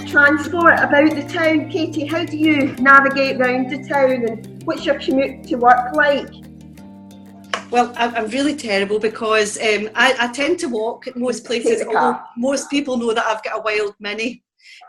transport about the town. Katie, how do you navigate round the town and what's your commute to work like? Well, I'm really terrible because I tend to walk at most places, although most people know that I've got a wild Mini.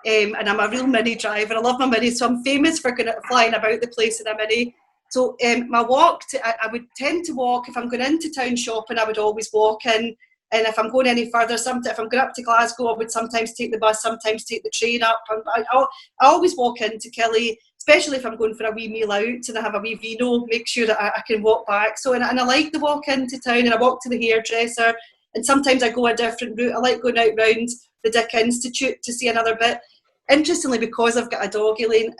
And I'm a real Mini driver. I love my Mini, so I'm famous for flying about the place in a Mini. So my walk, I would tend to walk. If I'm going into town shopping, I would always walk in. And if I'm going any further, if I'm going up to Glasgow, I would sometimes take the bus, sometimes take the train up. I always walk into Killy, especially if I'm going for a wee meal out and I have a wee vino, make sure that I can walk back. So, and I like the walk into town, and I walk to the hairdresser, and sometimes I go a different route. I like going out round the Dick Institute to see another bit. Interestingly, because I've got a dog, Elaine,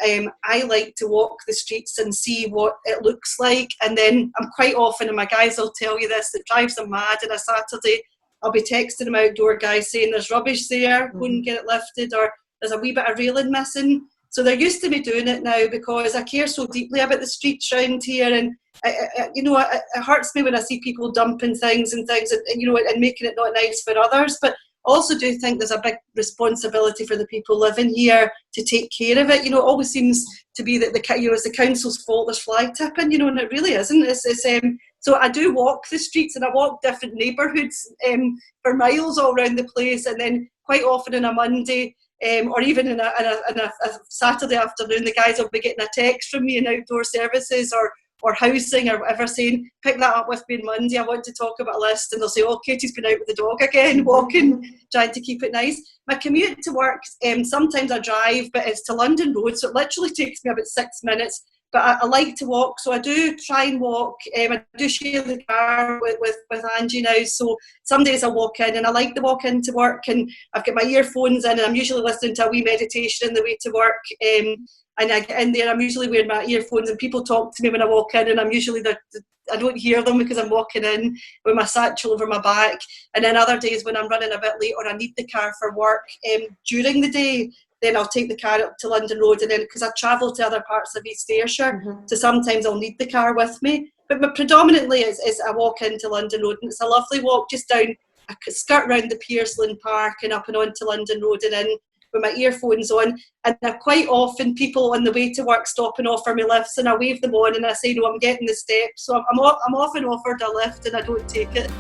I like to walk the streets and see what it looks like. And then I'm quite often, and my guys will tell you this, it drives them mad on a Saturday. I'll be texting them outdoor guys saying there's rubbish there, go and get it lifted, or there's a wee bit of railing missing. So they're used to me doing it now because I care so deeply about the streets around here, and it hurts me when I see people dumping things and making it not nice for others. But I also do think there's a big responsibility for the people living here to take care of it. It always seems to be that it's the council's fault there's fly tipping, and it really isn't. So I do walk the streets, and I walk different neighbourhoods for miles all around the place, and then quite often on a Monday or even in a Saturday afternoon, the guys will be getting a text from me in outdoor services or housing or whatever saying, pick that up with me on Monday, I want to talk about a list, and they'll say, oh, Katie's been out with the dog again, walking, trying to keep it nice. My commute to work, sometimes I drive, but it's to London Road, so it literally takes me about 6 minutes. But I like to walk, so I do try and walk. I do share the car with Angie now, so some days I walk in, and I like to walk into work, and I've got my earphones in, and I'm usually listening to a wee meditation on the way to work. And I get in there, I'm usually wearing my earphones, and people talk to me when I walk in, and I'm usually I don't hear them because I'm walking in with my satchel over my back. And then other days when I'm running a bit late or I need the car for work during the day, then I'll take the car up to London Road, and then because I travel to other parts of East Ayrshire, so sometimes I'll need the car with me. But predominantly is I walk into London Road, and it's a lovely walk just down, I skirt round the Pierceland Park and up and onto London Road and in with my earphones on. And quite often people on the way to work stop and offer me lifts, and I wave them on and I say, no, I'm getting the steps. So I'm often offered a lift and I don't take it.